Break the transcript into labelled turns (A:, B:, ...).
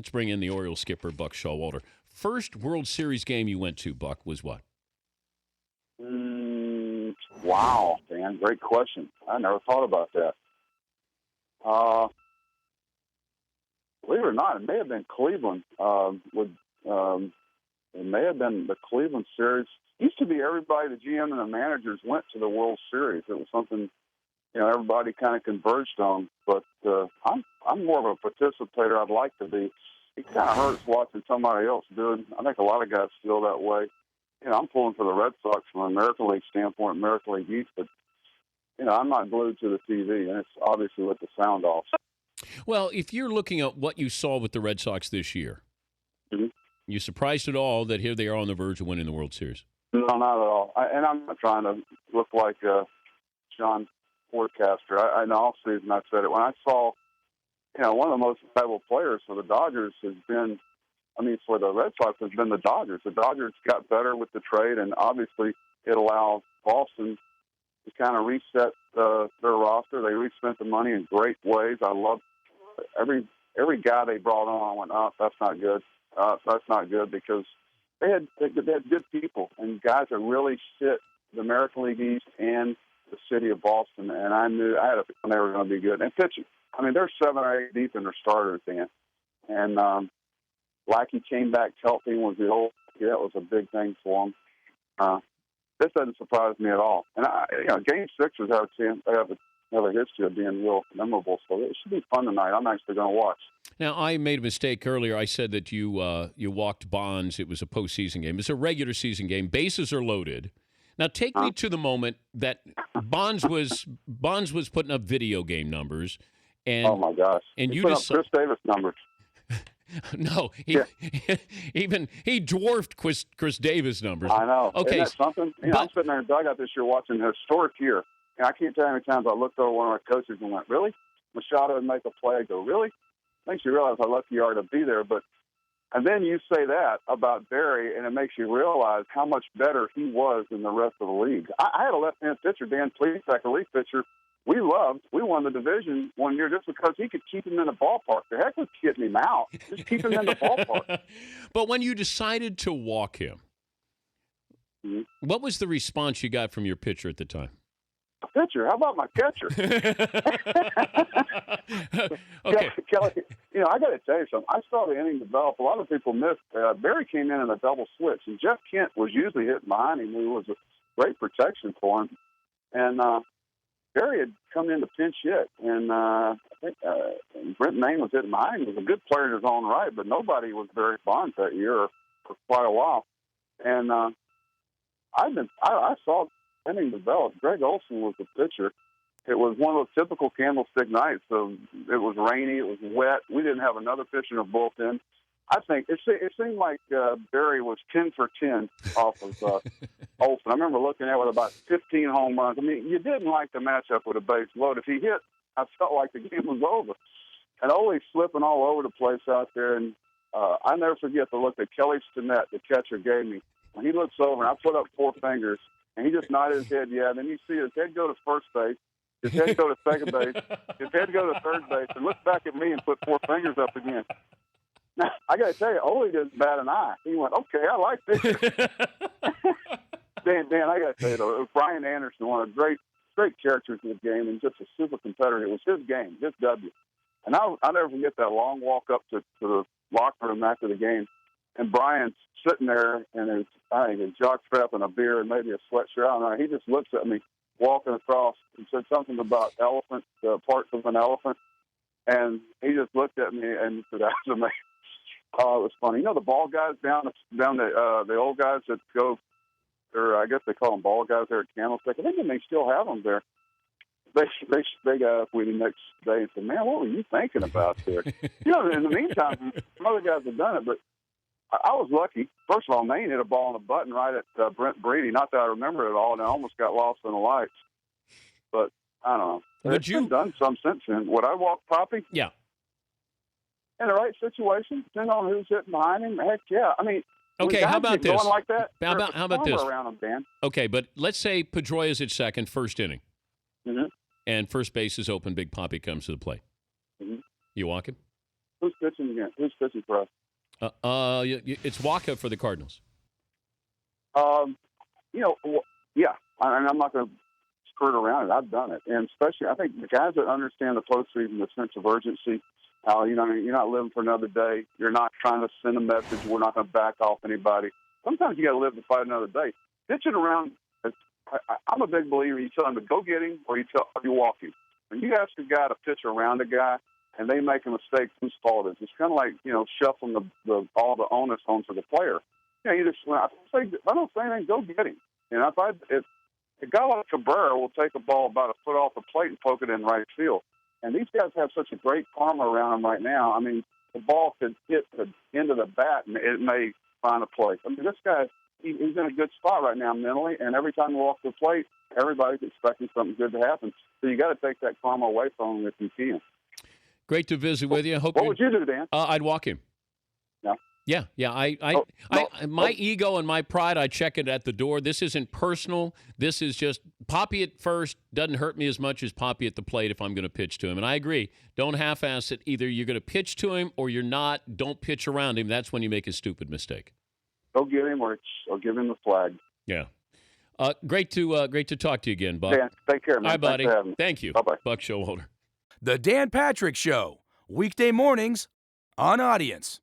A: Let's bring in the Orioles skipper, Buck Showalter. First World Series game you went to, Buck, was what?
B: Wow, Dan, great question. I never thought about that. Believe it or not, it may have been Cleveland. It may have been the Cleveland series. It used to be everybody, the GM and the managers, went to the World Series. It was something, everybody kind of converged on. But I'm more of a participator. I'd like to be. It kind of hurts watching somebody else do it. I think a lot of guys feel that way. I'm pulling for the Red Sox from an American League standpoint, American League East, but I'm not glued to the TV, and it's obviously with the sound off.
A: Well, if you're looking at what you saw with the Red Sox this year,
B: mm-hmm.
A: You surprised at all that here they are on the verge of winning the World Series?
B: No, not at all. And I'm not trying to look like a John forecaster. I know all season I've said it. When I saw, one of the most valuable players for the Dodgers has been, for the Red Sox has been the Dodgers. The Dodgers got better with the trade, and obviously it allowed Boston to kind of reset their roster. They respent the money in great ways. I love every guy they brought on. I went, oh, that's not good. That's not good, because they had good people and guys that really fit the American League East and the city of Boston. And I knew I had a feeling they were going to be good. And pitching, they're 7 or 8 deep in their starters, Dan. And Lackey came back healthy and was the old. That was a big thing for him. This doesn't surprise me at all. And Game 6 have a history of being real memorable, so it should be fun tonight. I'm actually going to watch.
A: Now, I made a mistake earlier. I said that you walked Bonds. It was a postseason game. It's a regular season game. Bases are loaded. Now, take me to the moment that Bonds was putting up video game numbers. And,
B: oh, my gosh.
A: And
B: he
A: you
B: put
A: just
B: up Chris Davis numbers.
A: No, he dwarfed Chris Davis numbers.
B: I know.
A: Okay,
B: isn't that something? I'm sitting there in the dugout this year watching the historic year, and I can't tell you how many times I looked over one of my coaches and went, "Really? Machado would make a play." I go, "Really?" Makes you realize how lucky you are to be there. And then you say that about Barry, and it makes you realize how much better he was than the rest of the league. I had a left-hand pitcher, Dan Plesac, a relief pitcher. We won the division one year just because he could keep him in the ballpark. The heck with getting him out. Just keep him in the ballpark.
A: But when you decided to walk him,
B: mm-hmm.
A: What was the response you got from your pitcher at the time?
B: Pitcher? How about my catcher?
A: Okay.
B: Kelly, I got to tell you something. I saw the inning develop. A lot of people missed. Barry came in a double switch, and Jeff Kent was usually hitting behind him. It was a great protection for him. And Barry had come in to pinch hit, and I think Brent Maine was hitting behind him. He was a good player in his own right, but nobody was Barry Bonds that year for quite a while. And I saw the inning develop. Greg Olson was the pitcher. It was one of those typical candlestick nights. So it was rainy, it was wet. We didn't have another pitcher in the bullpen. I think it seemed like Barry was 10 for 10 off of Olson. I remember looking at it with about 15 home runs. You didn't like the matchup with a base load. If he hit, I felt like the game was over. And Ole's slipping all over the place out there. And I never forget the look that Kelly Stinnett, the catcher, gave me. When he looks over, and I put up 4 fingers, and he just nodded his head, yeah. Then you see his head go to first base, his head go to second base, his head go to third base, and look back at me and put 4 fingers up again. Now, I got to tell you, Ole didn't bat an eye. He went, okay, I like this. Dan, I got to tell you, though, Brian Anderson, one of the great characters in the game, and just a super competitor. It was his game, his W. And I'll never forget that long walk up to the locker room after the game, and Brian's sitting there, and I think a jockstrap and a beer and maybe a sweatshirt. I don't know. He just looks at me walking across and said something about elephant, parts of an elephant, and he just looked at me and said, "That's amazing." Oh, it was funny. The ball guys down the old guys that go, or I guess they call them ball guys there at Candlestick. I think they may still have them there. They got up with me the next day and said, "Man, what were you thinking about there?" In the meantime, some other guys have done it, but I was lucky. First of all, Maine hit a ball on the button right at Brent Brady. Not that I remember it all, and I almost got lost in the lights. But I don't know. It's been done some since then. Would I walk Poppy?
A: Yeah.
B: In the right situation, depending on who's hitting behind him, heck yeah.
A: Okay, how about this?
B: Going like that,
A: how about this?
B: Around him, Dan.
A: Okay, but let's say Pedroia's at second, first inning,
B: mm-hmm.
A: and first base is open. Big Poppy comes to the plate.
B: Mm-hmm.
A: You walk him?
B: Who's pitching again? Who's pitching for us?
A: It's Waka for the Cardinals.
B: Yeah, and I'm not going to skirt around it. I've done it, and especially I think the guys that understand the postseason, the sense of urgency. You're not living for another day. You're not trying to send a message. We're not going to back off anybody. Sometimes you got to live to fight another day. Pitching around. I'm a big believer. You tell them to go get him, or you walk him. When you ask a guy to pitch around a guy, and they make a mistake, whose fault is it? It's kind of like shuffling all the onus onto the player. I don't say anything. Go get him. If a guy like Cabrera will take a ball about a foot off the plate and poke it in right field. And these guys have such a great karma around them right now. I mean, the ball could hit the end of the bat, and it may find a place. I mean, this guy, he's in a good spot right now mentally, and every time he walks the plate, everybody's expecting something good to happen. So you got to take that karma away from him if you can.
A: Great to visit with you.
B: What would you do, Dan?
A: I'd walk him.
B: Yeah.
A: Yeah. My ego and my pride, I check it at the door. This isn't personal. This is just Poppy at first doesn't hurt me as much as Poppy at the plate if I'm going to pitch to him. And I agree. Don't half-ass it. Either you're going to pitch to him or you're not. Don't pitch around him. That's when you make a stupid mistake.
B: Go get him or give him the flag.
A: Yeah. Great to talk to you again, Buck.
B: Dan, take care, man.
A: Hi, buddy. Thank you.
B: Bye-bye.
A: Buck Showalter.
C: The Dan Patrick Show, weekday mornings on Audience.